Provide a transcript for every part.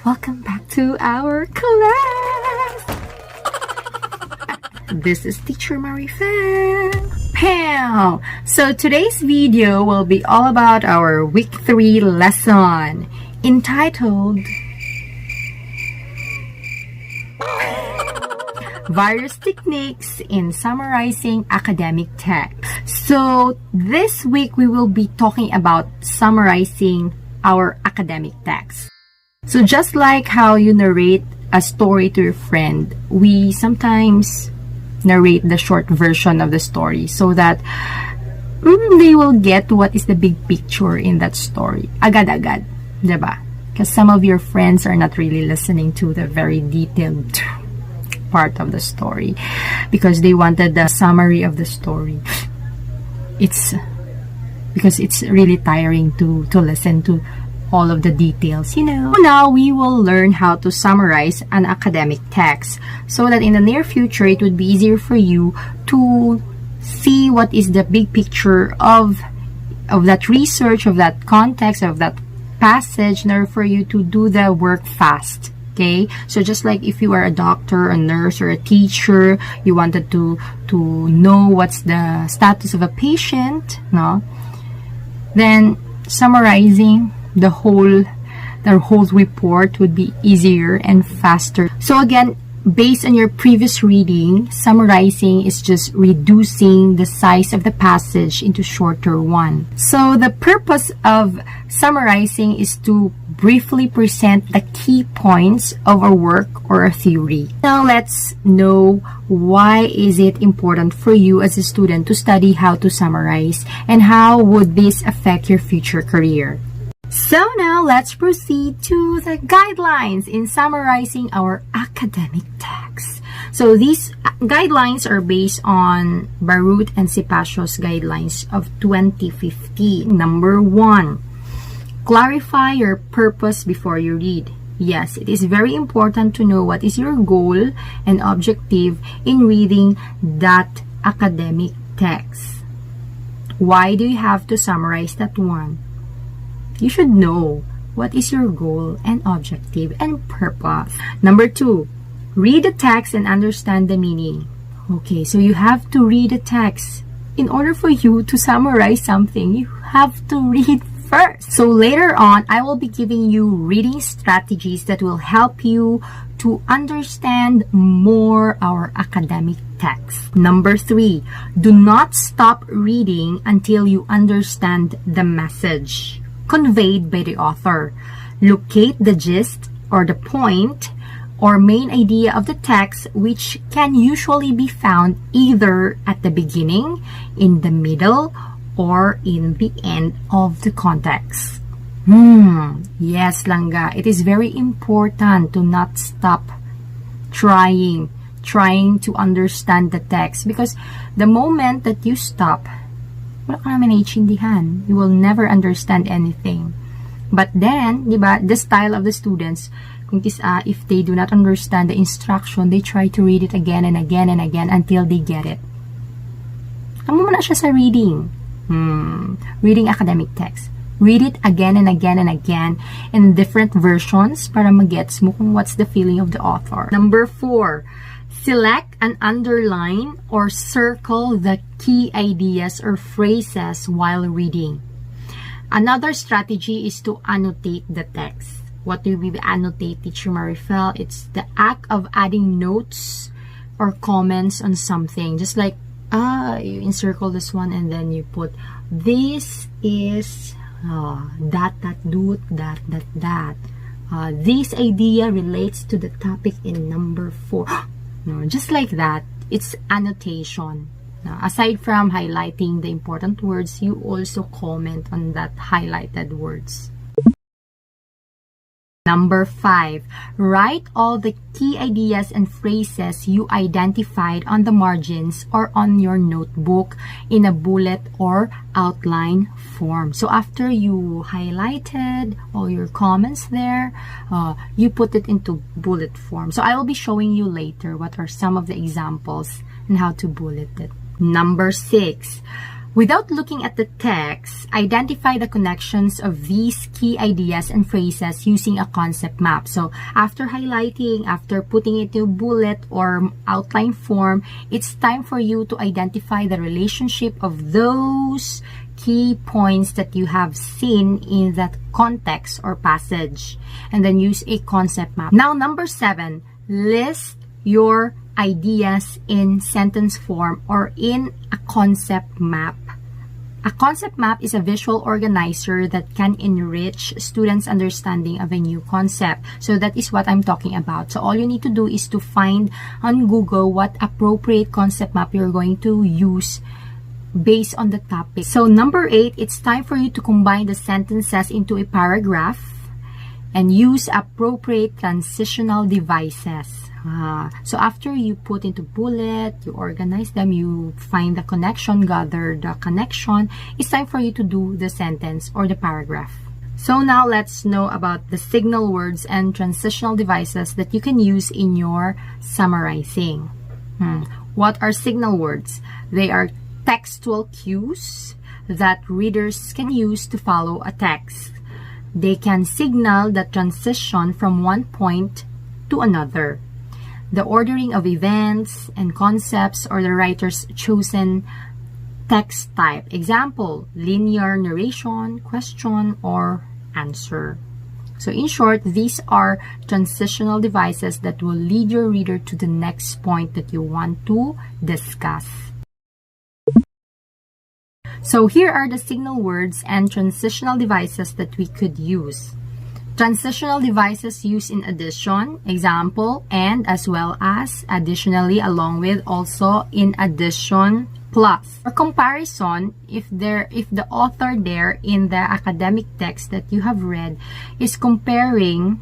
Welcome back to our class! This is Teacher Marifel. Pam! So today's video will be all about our week 3 lesson entitled Various Techniques in Summarizing Academic Text. So this week we will be talking about summarizing our academic text. So just like how you narrate a story to your friend, we sometimes narrate the short version of the story so that they will get what is the big picture in that story. Agad-agad, diba? Because some of your friends are not really listening to the very detailed part of the story because they wanted the summary of the story. It's because it's really tiring to listen to all of the details, you know. Now we will learn how to summarize an academic text so that in the near future it would be easier for you to see what is the big picture of that research, of that context, of that passage, in order for you to do the work fast. Okay, so just like if you are a doctor, a nurse, or a teacher, you wanted to know what's the status of a patient, no? Then summarizing the whole report would be easier and faster. So again, based on your previous reading, summarizing is just reducing the size of the passage into shorter one. So the purpose of summarizing is to briefly present the key points of a work or a theory. Now let's know why is it important for you as a student to study how to summarize and how would this affect your future career. So now let's proceed to the guidelines in summarizing our academic text. So these guidelines are based on Barut and Sipacio's guidelines of 2015. Number 1, clarify your purpose before you read. Yes, it is very important to know what is your goal and objective in reading that academic text. Why do you have to summarize that one? You should know what is your goal and objective and purpose. Number 2, read the text and understand the meaning. Okay, so you have to read the text. In order for you to summarize something, you have to read first. So later on, I will be giving you reading strategies that will help you to understand more our academic text. Number 3, do not stop reading until you understand the message conveyed by the author. Locate the gist or the point or main idea of the text, which can usually be found either at the beginning, in the middle, or in the end of the context. Yes, Langga, it is very important to not stop trying to understand the text, because the moment that you stop, wala ka naman naiintindihan. You will never understand anything. But then, diba, the style of the students, if they do not understand the instruction, they try to read it again and again and again until they get it. Amo mo na siya sa reading. Reading academic text. Read it again and again and again in different versions para magets mo kung what's the feeling of the author. Number 4, select and underline or circle the key ideas or phrases while reading. Another strategy is to annotate the text. What do we annotate, Teacher Marifel? It's the act of adding notes or comments on something. Just like, you encircle this one and then you put, this is that. This idea relates to the topic in number 4. No, just like that, it's annotation. Now, aside from highlighting the important words, you also comment on that highlighted words. Number 5, write all the key ideas and phrases you identified on the margins or on your notebook in a bullet or outline form. So after you highlighted all your comments there, you put it into bullet form. So I will be showing you later what are some of the examples and how to bullet it. Number 6, Without looking at the text, identify the connections of these key ideas and phrases using a concept map. So after highlighting, after putting it to bullet or outline form, it's time for you to identify the relationship of those key points that you have seen in that context or passage, and then use a concept map. Now, number 7, list your ideas in sentence form or in a concept map. A concept map is a visual organizer that can enrich students' understanding of a new concept. So that is what I'm talking about. So all you need to do is to find on Google what appropriate concept map you're going to use based on the topic. So number 8, it's time for you to combine the sentences into a paragraph and use appropriate transitional devices. So after you put into bullet, you organize them, you find the connection, gather the connection, it's time for you to do the sentence or the paragraph. So now let's know about the signal words and transitional devices that you can use in your summarizing. What are signal words? They are textual cues that readers can use to follow a text. They can signal the transition from one point to another, the ordering of events and concepts, or the writer's chosen text type. Example, linear narration, question, or answer. So in short, these are transitional devices that will lead your reader to the next point that you want to discuss. So here are the signal words and transitional devices that we could use. Transitional devices used in addition, example, and as well as, additionally, along with, also, in addition, plus. For comparison, if the author there in the academic text that you have read is comparing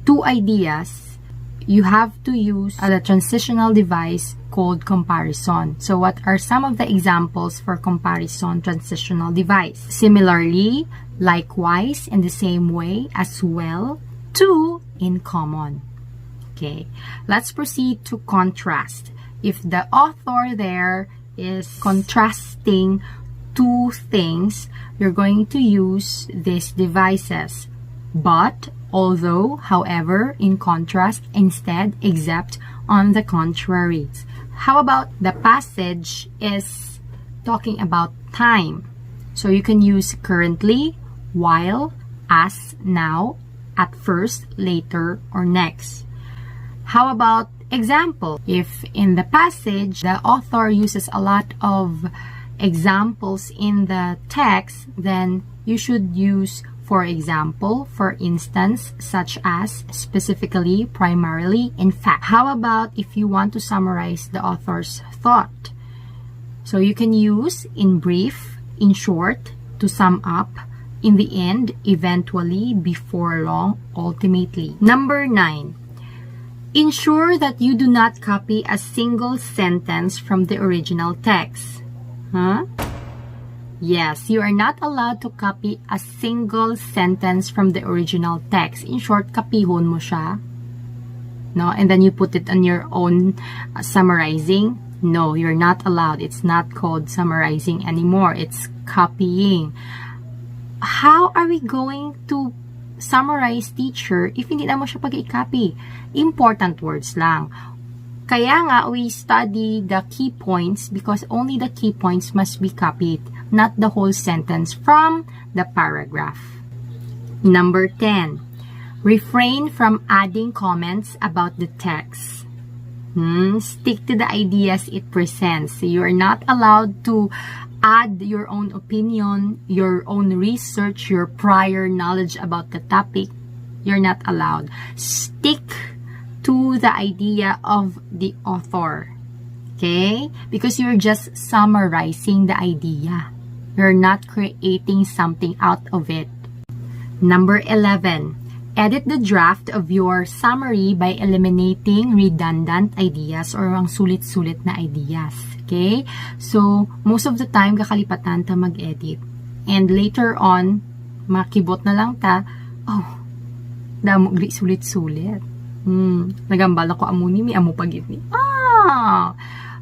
two ideas, you have to use the transitional device called comparison. So what are some of the examples for comparison transitional device? Similarly, likewise, in the same way, as well, to, in common. Okay, let's proceed to contrast. If the author there is contrasting two things, you're going to use these devices. But, although, however, in contrast, instead, except, on the contrary. How about the passage is talking about time? So you can use currently, while, as, now, at first, later, or next. How about example? If in the passage, the author uses a lot of examples in the text, then you should use for example, for instance, such as, specifically, primarily, in fact. How about if you want to summarize the author's thought? So you can use in brief, in short, to sum up, in the end, eventually, before long, ultimately. Number 9. Ensure that you do not copy a single sentence from the original text. Yes, you are not allowed to copy a single sentence from the original text. In short, kapihon mo siya. No? And then you put it on your own summarizing. No, you're not allowed. It's not called summarizing anymore. It's copying. How are we going to summarize, teacher, if hindi na mo siya pag-i-copy? Important words lang. Kaya nga, we study the key points because only the key points must be copied, not the whole sentence from the paragraph. Number 10. Refrain from adding comments about the text. Stick to the ideas it presents. You are not allowed to add your own opinion, your own research, your prior knowledge about the topic. You're not allowed. Stick to the idea of the author. Okay? Because you're just summarizing the idea. You're not creating something out of it. Number 11. Edit the draft of your summary by eliminating redundant ideas or ang sulit-sulit na ideas. Okay? So, most of the time, kakalipatan ta mag-edit. And later on, makibot na lang ta, oh, damo sulit-sulit. Nagambala ko amo ni mi amo pagit ni.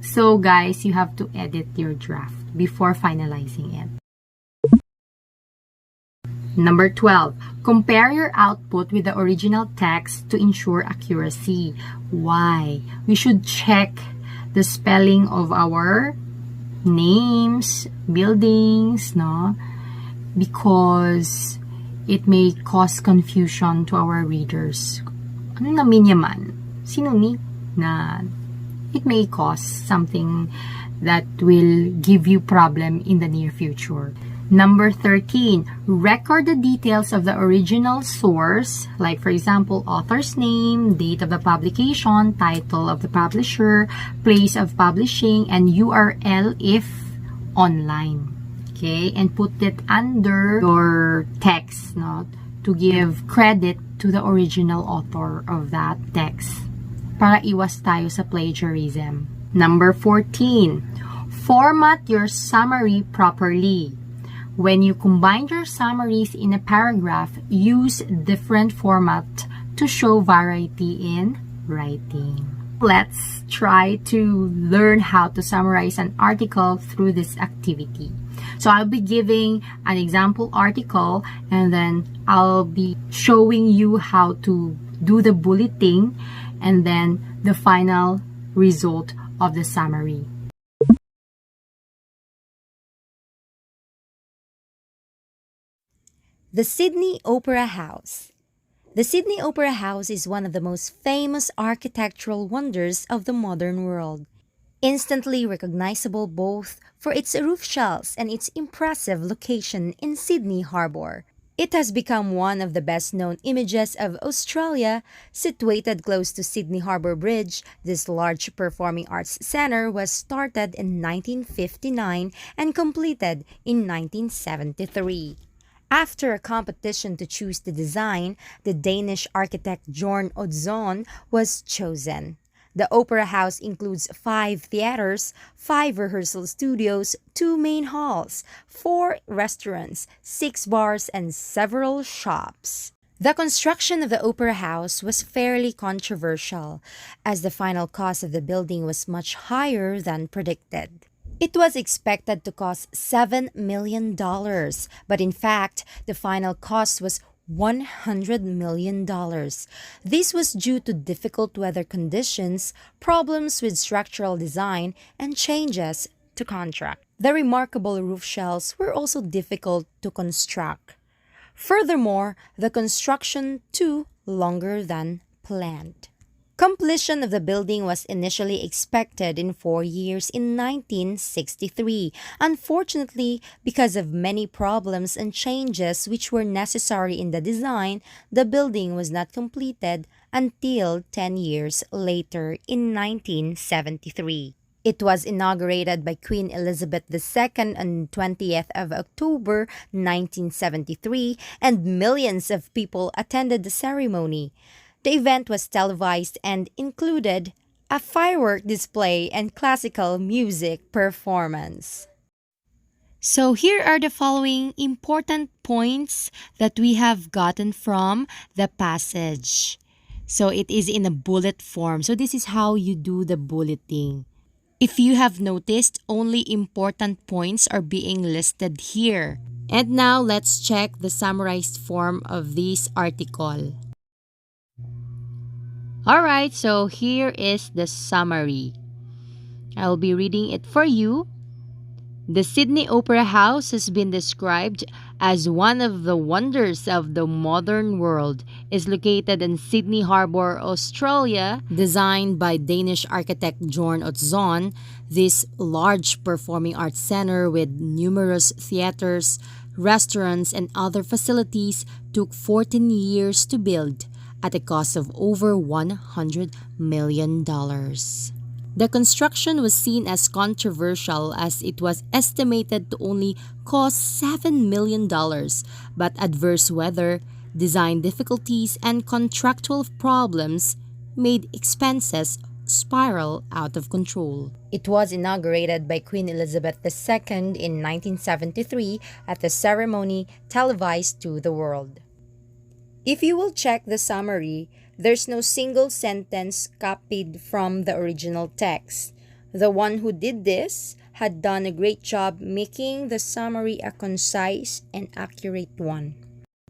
So guys, you have to edit your draft before finalizing it. Number 12, compare your output with the original text to ensure accuracy. Why? We should check the spelling of our names, buildings, no? Because it may cause confusion to our readers. Ano namin yaman? Sino ni? Na it may cause something that will give you problem in the near future. Number 13, record the details of the original source, like for example, author's name, date of the publication, title of the publisher, place of publishing, and URL if online. Okay, and put it under your text, not to give credit to the original author of that text. Para iwas tayo sa plagiarism. Number 14, format your summary properly. When you combine your summaries in a paragraph, use different format to show variety in writing. Let's try to learn how to summarize an article through this activity. So I'll be giving an example article and then I'll be showing you how to do the bulleting and then the final result of the summary. The Sydney Opera House. The Sydney Opera House is one of the most famous architectural wonders of the modern world. Instantly recognizable both for its roof shells and its impressive location in Sydney Harbour. It has become one of the best-known images of Australia. Situated close to Sydney Harbour Bridge, this large performing arts centre was started in 1959 and completed in 1973. After a competition to choose the design, the Danish architect Bjørn Oddsson was chosen. The Opera House includes 5 theaters, 5 rehearsal studios, 2 main halls, 4 restaurants, 6 bars, and several shops. The construction of the Opera House was fairly controversial, as the final cost of the building was much higher than predicted. It was expected to cost $7 million, but in fact, the final cost was $100 million. This was due to difficult weather conditions, problems with structural design, and changes to contract. The remarkable roof shells were also difficult to construct. Furthermore, the construction took longer than planned. Completion of the building was initially expected in 4 years in 1963. Unfortunately, because of many problems and changes which were necessary in the design, the building was not completed until 10 years later in 1973. It was inaugurated by Queen Elizabeth II on 20th of October 1973, and millions of people attended the ceremony. The event was televised and included a firework display and classical music performance. So here are the following important points that we have gotten from the passage. So it is in a bullet form. So this is how you do the bulleting. If you have noticed, only important points are being listed here. And now let's check the summarized form of this article. Alright, so here is the summary. I'll be reading it for you. The Sydney Opera House has been described as one of the wonders of the modern world. It's located in Sydney Harbour, Australia. Designed by Danish architect Bjørn Oddsson, this large performing arts center with numerous theaters, restaurants, and other facilities took 14 years to build at a cost of over $100 million. The construction was seen as controversial as it was estimated to only cost $7 million, but adverse weather, design difficulties, and contractual problems made expenses spiral out of control. It was inaugurated by Queen Elizabeth II in 1973 at a ceremony televised to the world. If you will check the summary, there's no single sentence copied from the original text. The one who did this had done a great job making the summary a concise and accurate one.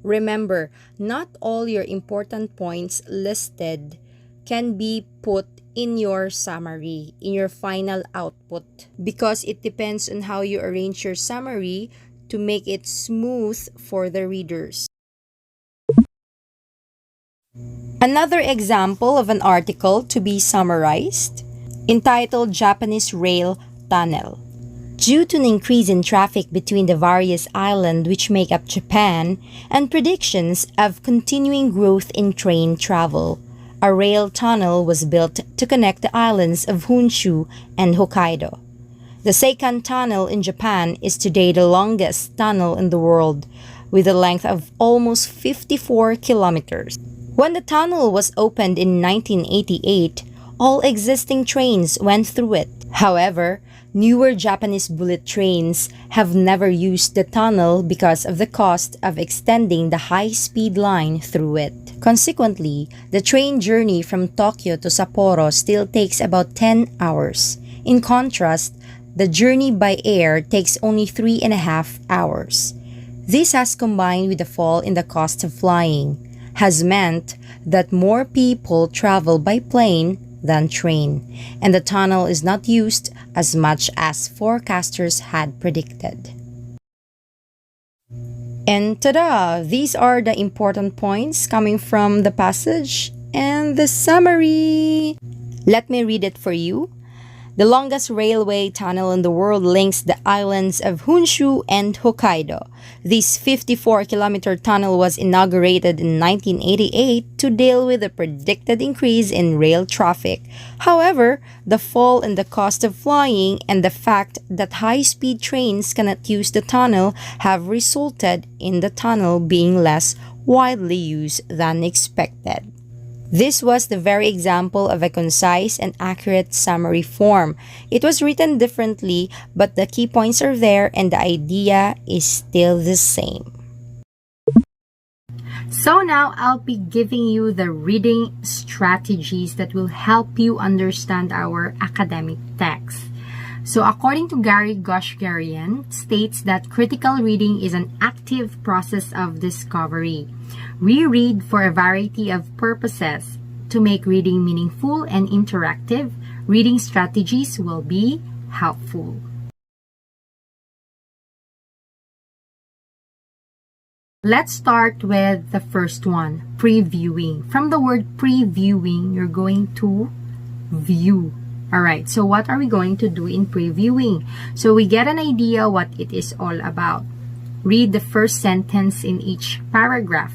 Remember, not all your important points listed can be put in your summary, in your final output, because it depends on how you arrange your summary to make it smooth for the readers. Another example of an article to be summarized, entitled Japanese Rail Tunnel. Due to an increase in traffic between the various islands which make up Japan and predictions of continuing growth in train travel, a rail tunnel was built to connect the islands of Honshu and Hokkaido. The Seikan Tunnel in Japan is today the longest tunnel in the world, with a length of almost 54 kilometers. When the tunnel was opened in 1988, all existing trains went through it. However, newer Japanese bullet trains have never used the tunnel because of the cost of extending the high-speed line through it. Consequently, the train journey from Tokyo to Sapporo still takes about 10 hours. In contrast, the journey by air takes only 3.5 hours. This has combined with the fall in the cost of flying, has meant that more people travel by plane than train, and the tunnel is not used as much as forecasters had predicted. And ta-da! These are the important points coming from the passage and the summary. Let me read it for you. The longest railway tunnel in the world links the islands of Honshu and Hokkaido. This 54-kilometer tunnel was inaugurated in 1988 to deal with the predicted increase in rail traffic. However, the fall in the cost of flying and the fact that high-speed trains cannot use the tunnel have resulted in the tunnel being less widely used than expected. This was the very example of a concise and accurate summary form. It was written differently, but the key points are there and the idea is still the same. So now I'll be giving you the reading strategies that will help you understand our academic text. So according to Gary Goshgarian, states that critical reading is an active process of discovery. We read for a variety of purposes. To make reading meaningful and interactive, reading strategies will be helpful. Let's start with the first one, previewing. From the word previewing, you're going to view. Alright, so what are we going to do in previewing? So we get an idea what it is all about. Read the first sentence in each paragraph.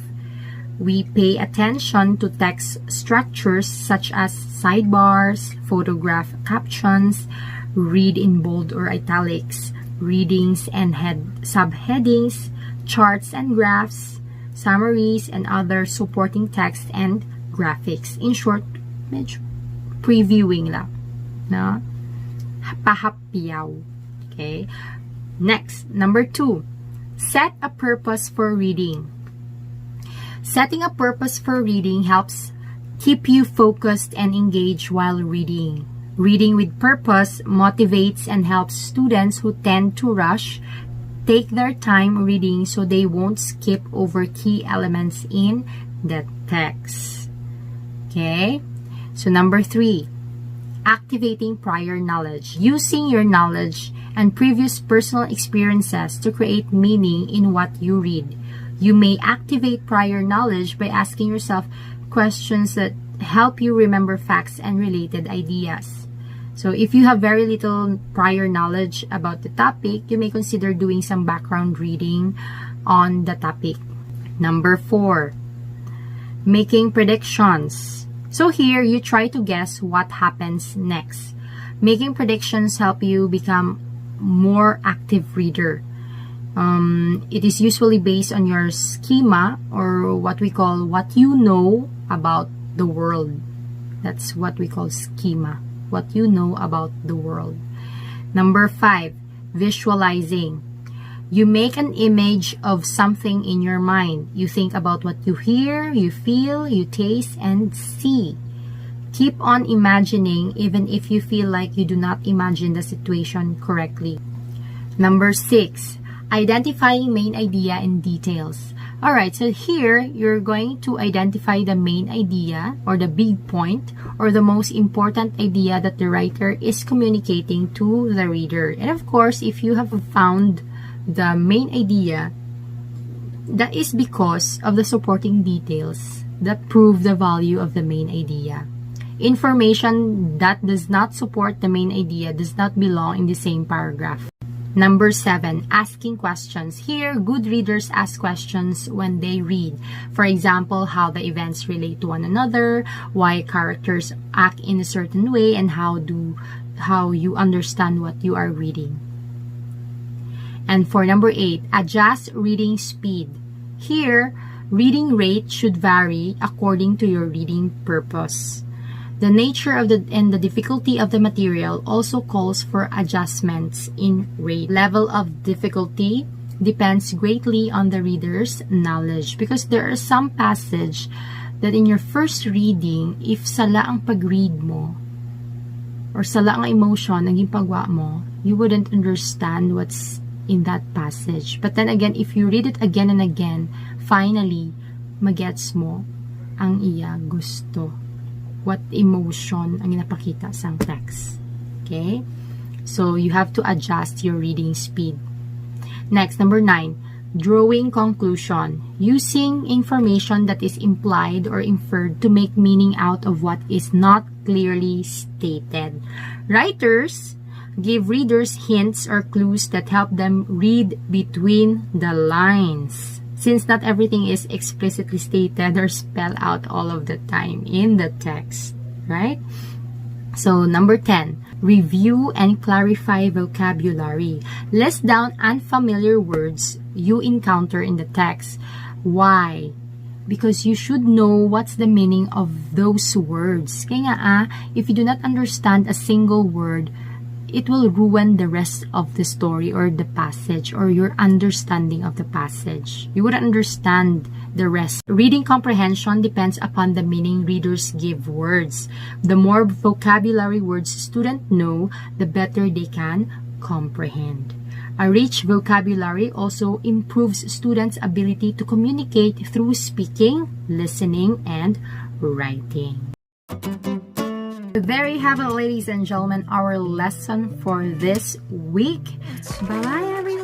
We pay attention to text structures such as sidebars, photograph captions, read in bold or italics, readings and subheadings, charts and graphs, summaries, and other supporting text and graphics. In short, medyo previewing lang. No? Pahapyaw. Okay? Next, number 2. Set a purpose for reading. Setting a purpose for reading helps keep you focused and engaged while reading. Reading with purpose motivates and helps students who tend to rush take their time reading so they won't skip over key elements in the text. Okay? So number 3, activating prior knowledge. Using your knowledge and previous personal experiences to create meaning in what you read. You may activate prior knowledge by asking yourself questions that help you remember facts and related ideas. So if you have very little prior knowledge about the topic, you may consider doing some background reading on the topic. Number 4, making predictions. So here, you try to guess what happens next. Making predictions help you become more active reader. It is usually based on your schema, or what we call what you know about the world. That's what we call schema. What you know about the world. Number 5, visualizing. You make an image of something in your mind. You think about what you hear, you feel, you taste, and see. Keep on imagining even if you feel like you do not imagine the situation correctly. Number 6, identifying main idea and details. Alright, so here you're going to identify the main idea or the big point or the most important idea that the writer is communicating to the reader. And of course, if you have found the main idea, that is because of the supporting details that prove the value of the main idea. Information that does not support the main idea does not belong in the same paragraph. Number 7, asking questions. Here, good readers ask questions when they read. For example, how the events relate to one another, why characters act in a certain way, and how you understand what you are reading. And for number 8, adjust reading speed. Here, reading rate should vary according to your reading purpose. The nature of and the difficulty of the material also calls for adjustments in rate. Level of difficulty depends greatly on the reader's knowledge because there are some passage that in your first reading, if sala ang pag-read mo or sala ang emotion naging pagwa mo, you wouldn't understand what's in that passage. But then again, if you read it again and again, finally, magets mo ang iya gusto. What emotion ang napakita sa text. Okay? So, you have to adjust your reading speed. Next, number 9, drawing conclusion. Using information that is implied or inferred to make meaning out of what is not clearly stated. Writers give readers hints or clues that help them read between the lines, since not everything is explicitly stated or spelled out all of the time in the text, right? So, number 10, review and clarify vocabulary. List down unfamiliar words you encounter in the text. Why? Because you should know what's the meaning of those words. Kaya nga, if you do not understand a single word, it will ruin the rest of the story or the passage or your understanding of the passage. You wouldn't understand the rest. Reading comprehension depends upon the meaning readers give words. The more vocabulary words students know, the better they can comprehend. A rich vocabulary also improves students' ability to communicate through speaking, listening, and writing. There you have it, ladies and gentlemen, our lesson for this week. Bye-bye, everyone.